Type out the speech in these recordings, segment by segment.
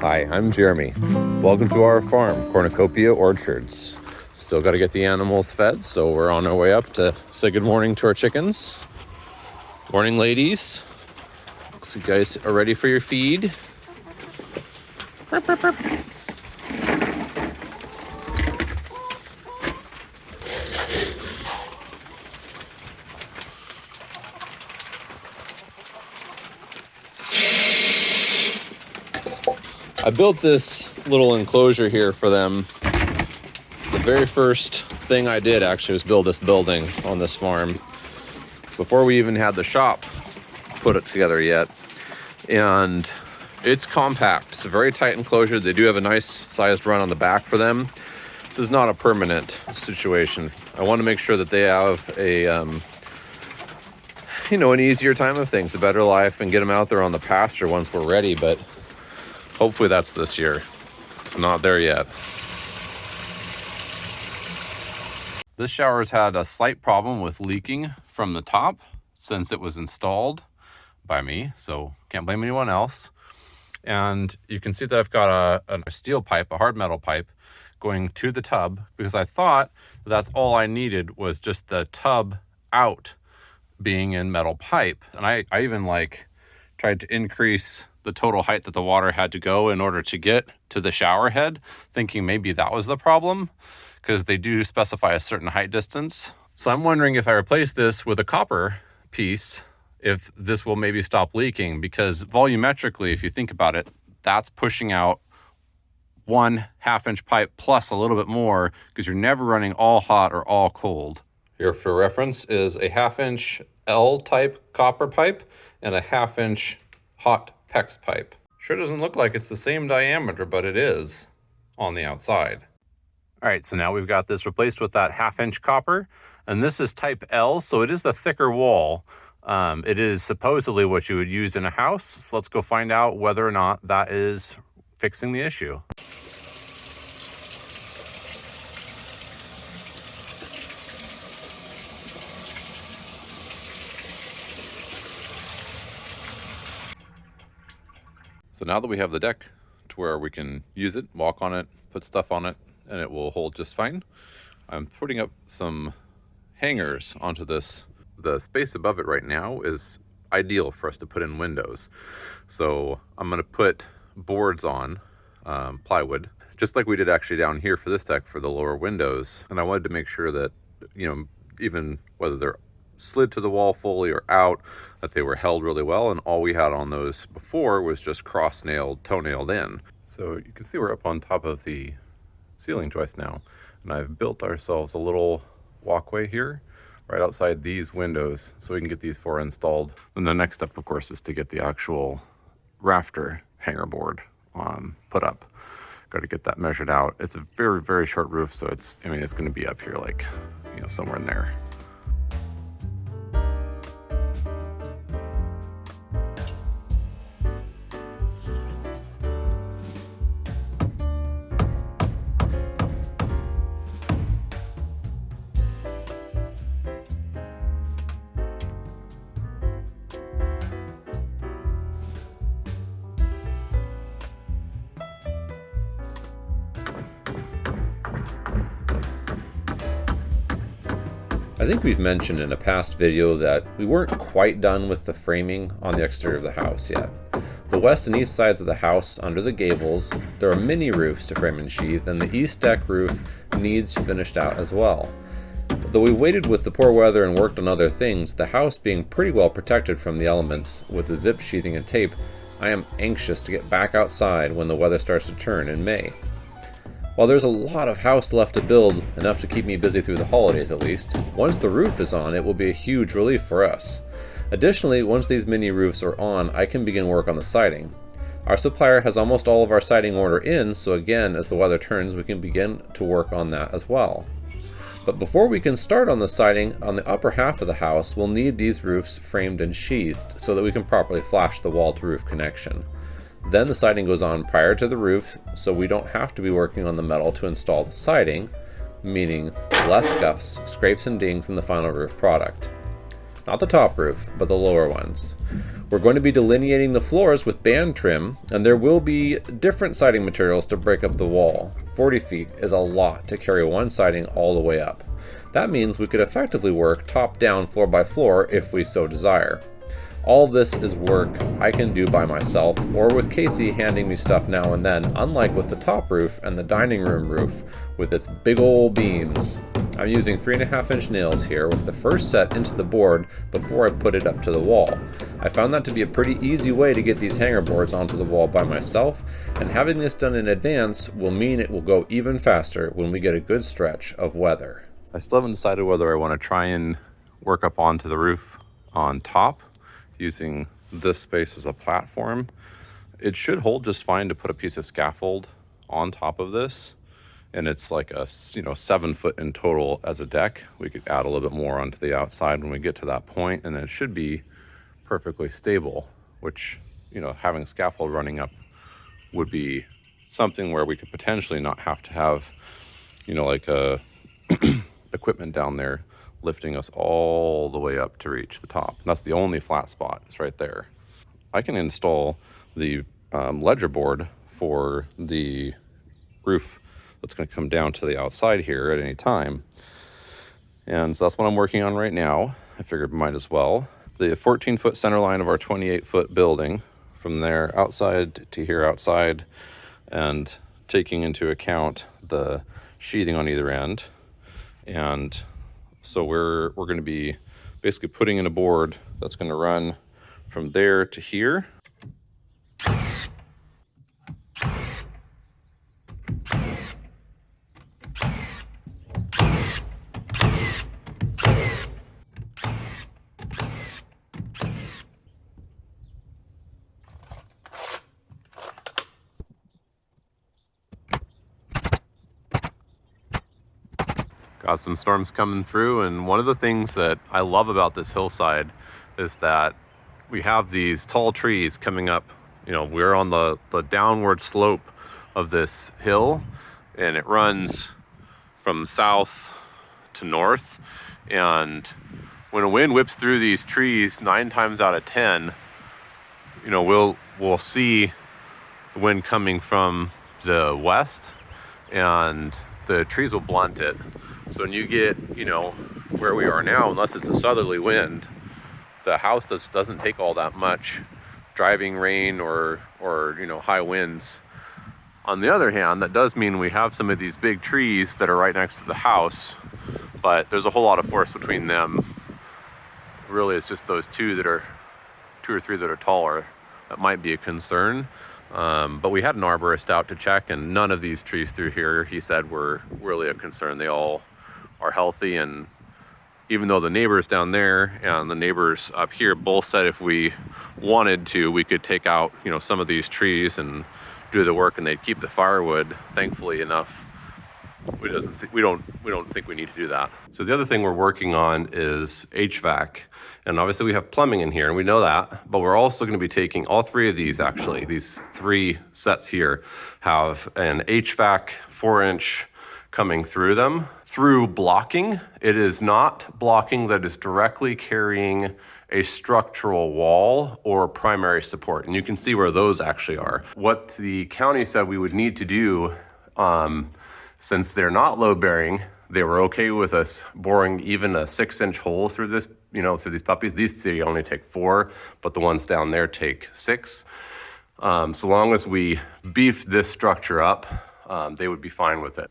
Hi, I'm Jeremy. Welcome to our farm, Cornucopia Orchards. Still got to get the animals fed, so we're on our way up to say good morning to our chickens. Morning, ladies. So you guys are ready for your feed? Burp, burp, burp. I built this little enclosure here for them. The very first thing I did actually was build this building on this farm before we even had the shop put it together yet. And it's compact. It's a very tight enclosure. They do have a nice sized run on the back for them. This is not a permanent situation. I want to make sure that they have a an easier time of things, a better life, and get them out there on the pasture once we're ready. But hopefully that's this year. It's not there yet. This shower's had a slight problem with leaking from the top since it was installed by me, so can't blame anyone else. And you can see that I've got a steel pipe, a hard metal pipe, going to the tub because I thought that's all I needed was just the tub out being in metal pipe. And I even tried to increase the total height that the water had to go in order to get to the shower head, thinking maybe that was the problem because they do specify a certain height distance. So I'm wondering if I replace this with a copper piece, if this will maybe stop leaking, because volumetrically, if you think about it, that's pushing out 1/2 inch pipe plus a little bit more because you're never running all hot or all cold. Here for reference is a 1/2 inch L-type copper pipe and a 1/2 inch hot PEX pipe. Sure doesn't look like it's the same diameter, but it is on the outside. All right, so now we've got this replaced with that 1/2 inch copper, and this is type L, so it is the thicker wall. It is supposedly what you would use in a house, so let's go find out whether or not that is fixing the issue. So now that we have the deck to where we can use it, walk on it, put stuff on it, and it will hold just fine, I'm putting up some hangers onto this. The space above it right now is ideal for us to put in windows. So I'm going to put boards on, plywood, just like we did actually down here for this deck for the lower windows. And I wanted to make sure that, even whether they're slid to the wall fully or out, that they were held really well. And all we had on those before was just cross-nailed, toe-nailed in. So you can see we're up on top of the ceiling joist now. And I've built ourselves a little walkway here right outside these windows so we can get these 4 installed. And the next step, of course, is to get the actual rafter hanger board put up. Got to get that measured out. It's a very, very short roof, so it's going to be up here somewhere in there. I think we've mentioned in a past video that we weren't quite done with the framing on the exterior of the house yet. The west and east sides of the house, under the gables, there are mini roofs to frame and sheathe, and the east deck roof needs finished out as well. Though we waited with the poor weather and worked on other things, the house being pretty well protected from the elements with the zip sheathing and tape, I am anxious to get back outside when the weather starts to turn in May. While there's a lot of house left to build, enough to keep me busy through the holidays at least, once the roof is on, it will be a huge relief for us. Additionally, once these mini roofs are on, I can begin work on the siding. Our supplier has almost all of our siding order in, so again, as the weather turns, we can begin to work on that as well. But before we can start on the siding on the upper half of the house, we'll need these roofs framed and sheathed so that we can properly flash the wall-to-roof connection. Then the siding goes on prior to the roof, so we don't have to be working on the metal to install the siding, meaning less scuffs, scrapes, and dings in the final roof product. not the top roof, but the lower ones. We're going to be delineating the floors with band trim, and there will be different siding materials to break up the wall. 40 feet is a lot to carry one siding all the way up. That means we could effectively work top down floor by floor if we so desire. All this is work I can do by myself or with Casey handing me stuff now and then, unlike with the top roof and the dining room roof with its big old beams. I'm using 3.5-inch nails here with the first set into the board before I put it up to the wall. I found that to be a pretty easy way to get these hanger boards onto the wall by myself, and having this done in advance will mean it will go even faster when we get a good stretch of weather. I still haven't decided whether I want to try and work up onto the roof on top using this space as a platform. It should hold just fine to put a piece of scaffold on top of this, and it's like a 7 foot in total as a deck. We could add a little bit more onto the outside when we get to that point, and it should be perfectly stable, which having scaffold running up would be something where we could potentially not have to have like a equipment down there lifting us all the way up to reach the top. And that's the only flat spot, is right there. I can install the ledger board for the roof that's going to come down to the outside here at any time. And so that's what I'm working on right now. I figured might as well. The 14-foot center line of our 28-foot building, from there outside to here outside, and taking into account the sheathing on either end. And so we're going to be basically putting in a board that's going to run from there to here. Got some storms coming through, and one of the things that I love about this hillside is that we have these tall trees coming up. We're on the downward slope of this hill, and it runs from south to north. And when a wind whips through these trees, 9 times out of 10, we'll see the wind coming from the west, and the trees will blunt it. So when you get, where we are now, unless it's a southerly wind, the house doesn't take all that much driving rain or high winds. On the other hand, that does mean we have some of these big trees that are right next to the house, but there's a whole lot of force between them. Really, it's just those two or three that are taller that might be a concern. But we had an arborist out to check, and none of these trees through here, he said, were really a concern. They all are healthy, and even though the neighbors down there and the neighbors up here both said if we wanted to, we could take out, some of these trees and do the work, and they'd keep the firewood, thankfully enough. We don't think we need to do that. So the other thing we're working on is HVAC. And obviously we have plumbing in here, and we know that, but we're also going to be taking all 3 of these, actually. These 3 sets here have an HVAC 4-inch coming through them, through blocking. It is not blocking that is directly carrying a structural wall or primary support. And you can see where those actually are. What the county said we would need to do, since they're not load bearing, they were okay with us boring even a 6-inch hole through this, through these puppies. These 3 only take 4, but the ones down there take 6. So long as we beef this structure up, they would be fine with it.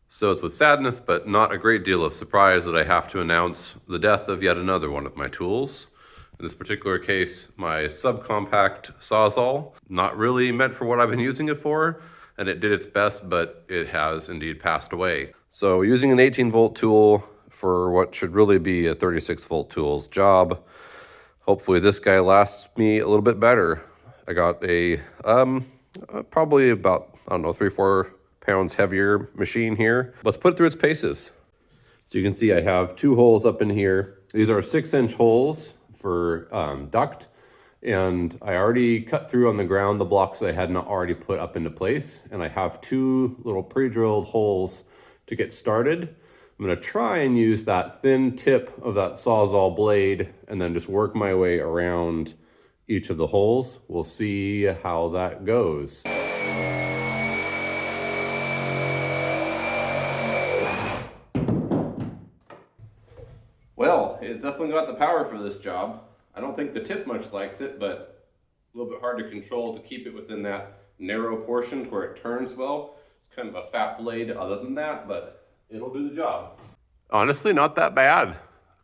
So it's with sadness, but not a great deal of surprise, that I have to announce the death of yet another one of my tools. In this particular case, my subcompact Sawzall, not really meant for what I've been using it for, and it did its best, but it has indeed passed away. So using an 18-volt tool for what should really be a 36-volt tool's job, hopefully this guy lasts me a little bit better. I got a probably about, 3-4 pounds heavier machine here. Let's put it through its paces. So you can see I have 2 holes up in here. These are 6-inch holes for duct, And I already cut through on the ground the blocks I had not already put up into place. And I have 2 little pre-drilled holes to get started. I'm gonna try and use that thin tip of that Sawzall blade and then just work my way around each of the holes. We'll see how that goes. Well, it's definitely got the power for this job. I don't think the tip much likes it, but a little bit hard to control to keep it within that narrow portion to where it turns well. It's kind of a fat blade other than that, but it'll do the job. Honestly, not that bad.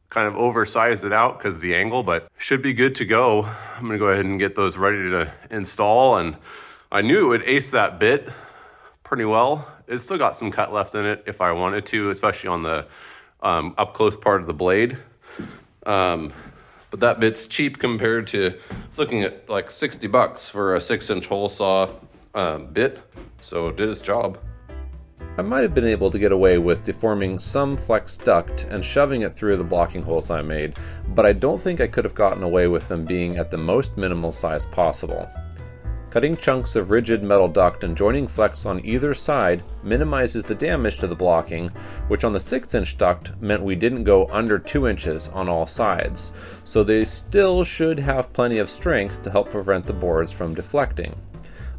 Kind of oversized it out because of the angle, but should be good to go. I'm gonna go ahead and get those ready to install, and I knew it would ace that bit pretty well. It's still got some cut left in it if I wanted to, especially on the up close part of the blade. But that bit's cheap compared to, it's looking at like 60 bucks for a 6-inch hole saw bit. So it did its job. I might have been able to get away with deforming some flex duct and shoving it through the blocking holes I made, but I don't think I could have gotten away with them being at the most minimal size possible. Cutting chunks of rigid metal duct and joining flex on either side minimizes the damage to the blocking, which on the 6-inch duct meant we didn't go under 2 inches on all sides, so they still should have plenty of strength to help prevent the boards from deflecting.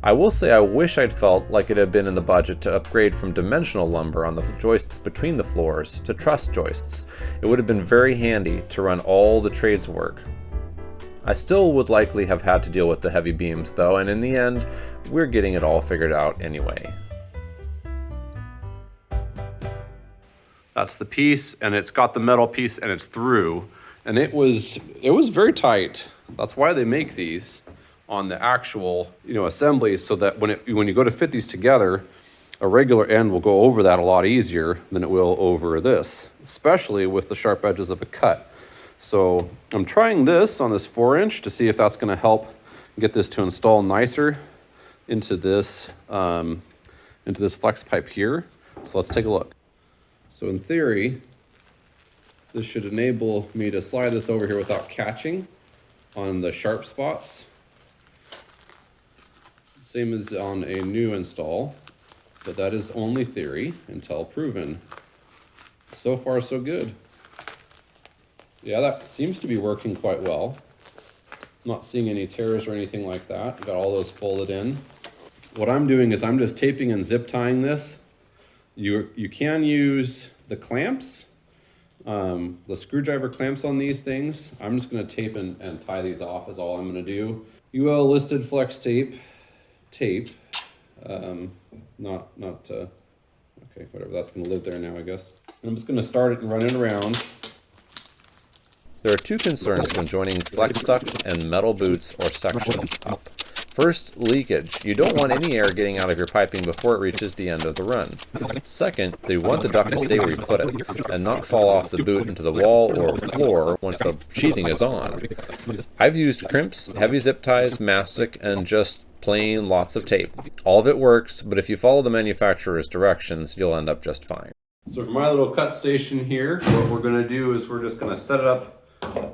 I will say I wish I'd felt like it had been in the budget to upgrade from dimensional lumber on the joists between the floors to truss joists. It would have been very handy to run all the trades work. I still would likely have had to deal with the heavy beams though, and in the end, we're getting it all figured out anyway. That's the piece, and it's got the metal piece and it's through. And it was very tight. That's why they make these on the actual, assembly, so that when you go to fit these together, a regular end will go over that a lot easier than it will over this, especially with the sharp edges of a cut. So I'm trying this on this 4-inch to see if that's going to help get this to install nicer into this flex pipe here. So let's take a look. So in theory, this should enable me to slide this over here without catching on the sharp spots. Same as on a new install, but that is only theory until proven. So far, so good. Yeah, that seems to be working quite well. I'm not seeing any tears or anything like that. Got all those folded in. What I'm doing is I'm just taping and zip tying this. You can use the clamps, the screwdriver clamps on these things. I'm just gonna tape and tie these off is all I'm gonna do. UL listed flex tape, okay, whatever, that's gonna live there now, I guess. I'm just gonna start it and run it around. There are 2 concerns when joining flex duct and metal boots or sections up. First, leakage. You don't want any air getting out of your piping before it reaches the end of the run. Second, you want the duct to stay where you put it and not fall off the boot into the wall or floor once the sheathing is on. I've used crimps, heavy zip ties, mastic, and just plain lots of tape. All of it works, but if you follow the manufacturer's directions, you'll end up just fine. So for my little cut station here, what we're gonna do is we're just gonna set it up,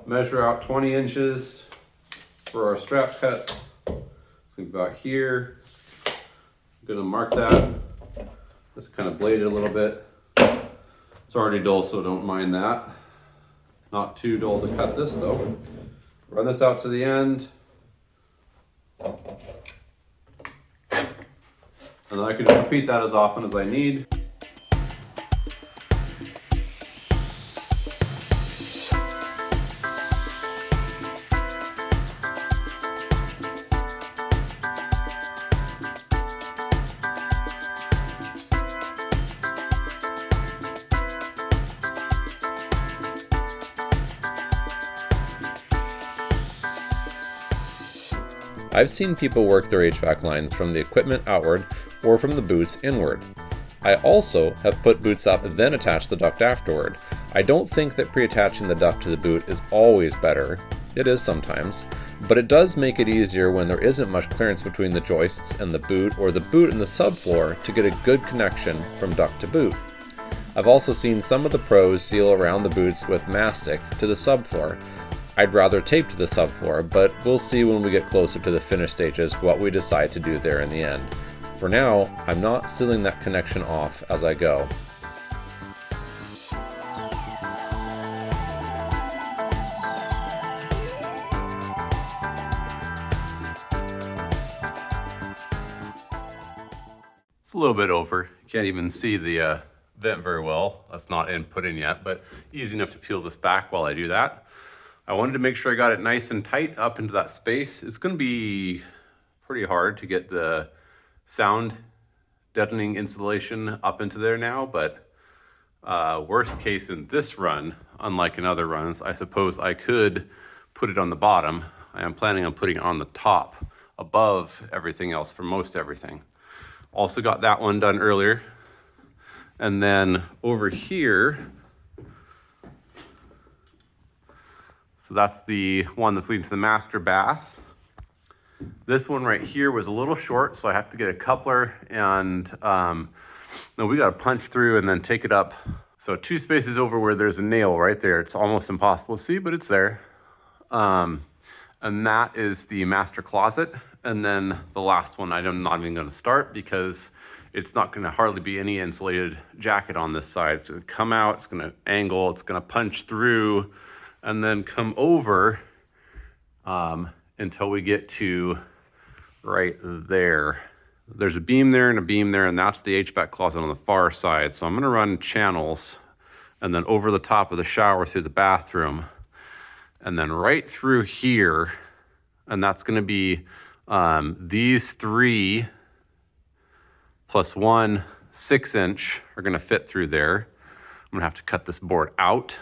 measure out 20 inches for our strap cuts. It's gonna be about here. I'm gonna mark that. Just kind of blade it a little bit. It's already dull, so don't mind that. Not too dull to cut this though. Run this out to the end. And then I can repeat that as often as I need. I've seen people work their HVAC lines from the equipment outward or from the boots inward. I also have put boots up and then attached the duct afterward. I don't think that pre-attaching the duct to the boot is always better. It is sometimes, but it does make it easier when there isn't much clearance between the joists and the boot or the boot and the subfloor to get a good connection from duct to boot. I've also seen some of the pros seal around the boots with mastic to the subfloor. I'd rather tape to the subfloor, but we'll see when we get closer to the finished stages what we decide to do there in the end. For now, I'm not sealing that connection off as I go. It's a little bit over. You can't even see the vent very well. That's not put in yet, but easy enough to peel this back while I do that. I wanted to make sure I got it nice and tight up into that space. It's gonna be pretty hard to get the sound deadening insulation up into there now, but worst case in this run, unlike in other runs, I suppose I could put it on the bottom. I am planning on putting it on the top above everything else for most everything. Also got that one done earlier. And then over here, so that's the one that's leading to the master bath. This one right here was a little short, so I have to get a coupler and no, we got to punch through and then take it up. So 2 spaces over where there's a nail right there. It's almost impossible to see, but it's there. And that is the master closet. And then the last one I'm not even going to start because it's not going to hardly be any insulated jacket on this side. It's going to come out, it's going to angle, it's going to punch through and then come over until we get to right there. There's a beam there and a beam there, and that's the HVAC closet on the far side. So I'm going to run channels and then over the top of the shower through the bathroom and then right through here. And that's going to be these 3 plus 1 6-inch are going to fit through there. I'm going to have to cut this board out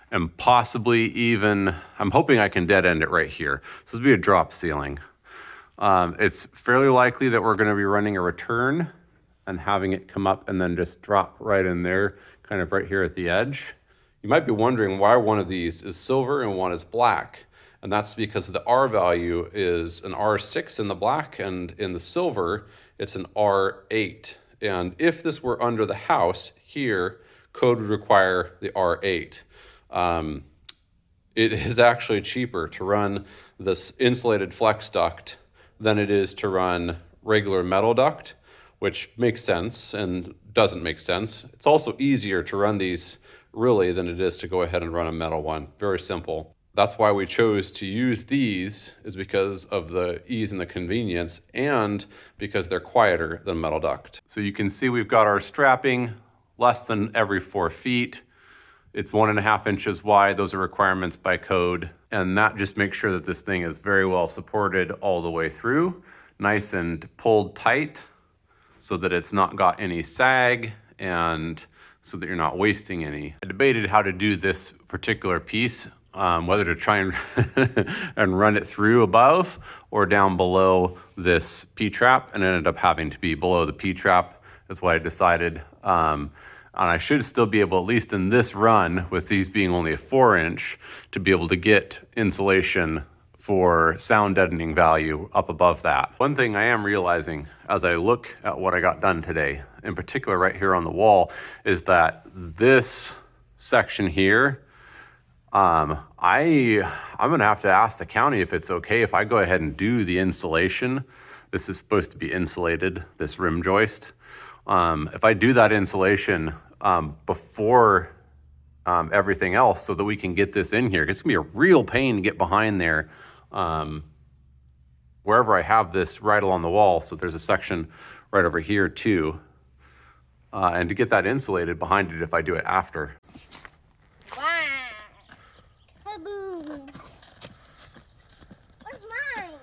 and possibly even, I'm hoping I can dead end it right here. So this will be a drop ceiling. It's fairly likely that we're going to be running a return and having it come up and then just drop right in there, kind of right here at the edge. You might be wondering why one of these is silver and one is black. And that's because the R value is an R6 in the black, and in the silver, it's an R8. And if this were under the house here, code would require the R8. It is actually cheaper to run this insulated flex duct than it is to run regular metal duct, which makes sense and doesn't make sense. It's also easier to run these really than it is to go ahead and run a metal one. Very simple. That's why we chose to use these, is because of the ease and the convenience, and because they're quieter than metal duct. So you can see we've got our strapping less than every 4 feet. It's 1.5 inches wide. Those are requirements by code. And that just makes sure that this thing is very well supported all the way through, nice and pulled tight so that it's not got any sag and so that you're not wasting any. I debated how to do this particular piece. Whether to try and, and run it through above or down below this P-trap, and it ended up having to be below the P-trap. That's what I decided. And I should still be able, at least in this run, with these being only a 4-inch, to be able to get insulation for sound deadening value up above that. One thing I am realizing as I look at what I got done today, in particular right here on the wall, is that this section here, I'm gonna have to ask the county if it's okay if I go ahead and do the insulation. This is supposed to be insulated, this rim joist. If I do that insulation before everything else so that we can get this in here, it's gonna be a real pain to get behind there wherever I have this right along the wall. So there's a section right over here too. And to get that insulated behind it if I do it after. Kaboom! Where's mine?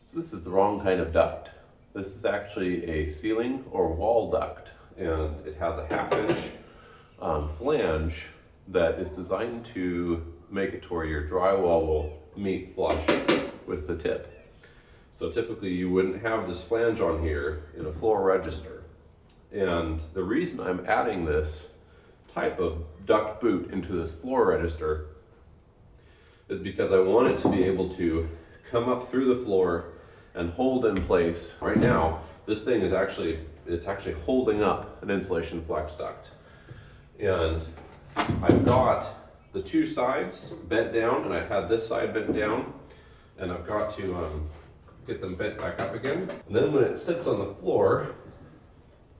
So this is the wrong kind of duct. This is actually a ceiling or wall duct, and it has a 1/2-inch flange that is designed to make it to where your drywall will meet flush with the tip. So typically you wouldn't have this flange on here in a floor register. And the reason I'm adding this type of duct boot into this floor register is because I want it to be able to come up through the floor and hold in place. Right now, this thing is actually holding up an insulation flex duct. And I've got the two sides bent down, and I've had this side bent down, and I've got to get them bent back up again. And then when it sits on the floor,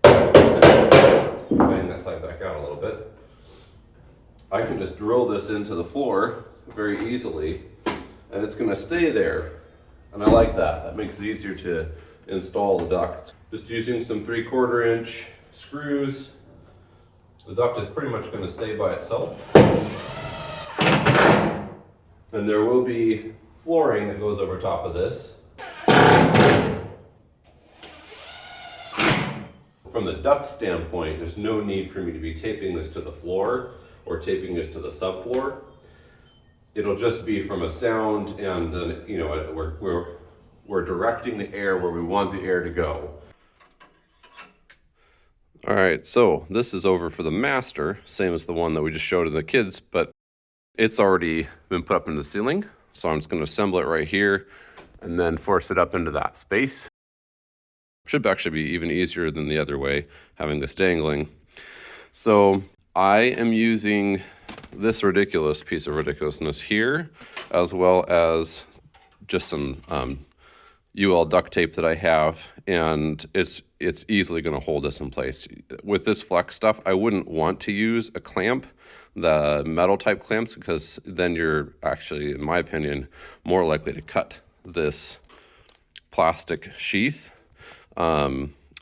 bang that side back out a little bit, I can just drill this into the floor very easily, and it's going to stay there. And I like that. That makes it easier to install the duct. Just using some 3/4 inch screws. The duct is pretty much going to stay by itself. And there will be flooring that goes over top of this. From the duct standpoint, there's no need for me to be taping this to the floor or taping this to the subfloor. It'll just be from a sound, and then, you know, we're directing the air where we want the air to go. All right, so this is over for the master, same as the one that we just showed to the kids, but it's already been put up in the ceiling. So I'm just going to assemble it right here and then force it up into that space. Should actually be even easier than the other way, having this dangling. So I am using this ridiculous piece of ridiculousness here, as well as just some UL duct tape that I have, and it's easily going to hold this in place. With this flex stuff, I wouldn't want to use a clamp, the metal type clamps, because then you're actually, in my opinion, more likely to cut this plastic sheath.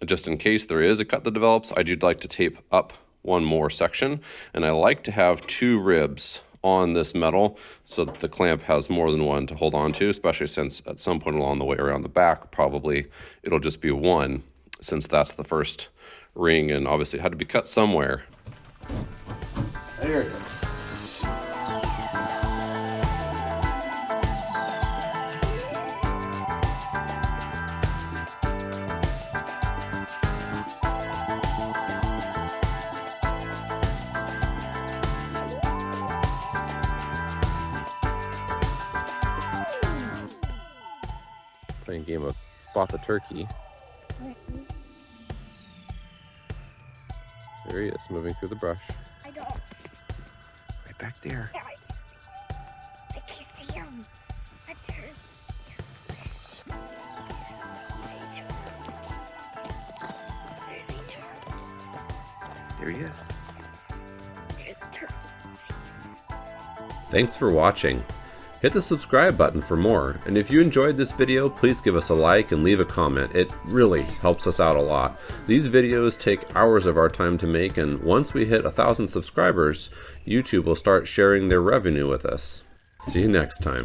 Just in case there is a cut that develops, I do like to tape up one more section, and I like to have 2 ribs on this metal so that the clamp has more than one to hold on to, especially since at some point along the way around the back, probably it'll just be one, since that's the first ring, and obviously it had to be cut somewhere. There it goes. Playing a game of spot the turkey. There he is, moving through the brush. I don't. Right back there. I can't see him. A turkey. There's a turkey. There he is. There's a turkey. Thanks for watching. Hit the subscribe button for more, and if you enjoyed this video, please give us a like and leave a comment. It really helps us out a lot. These videos take hours of our time to make, and once we hit 1,000 subscribers, YouTube will start sharing their revenue with us. See you next time.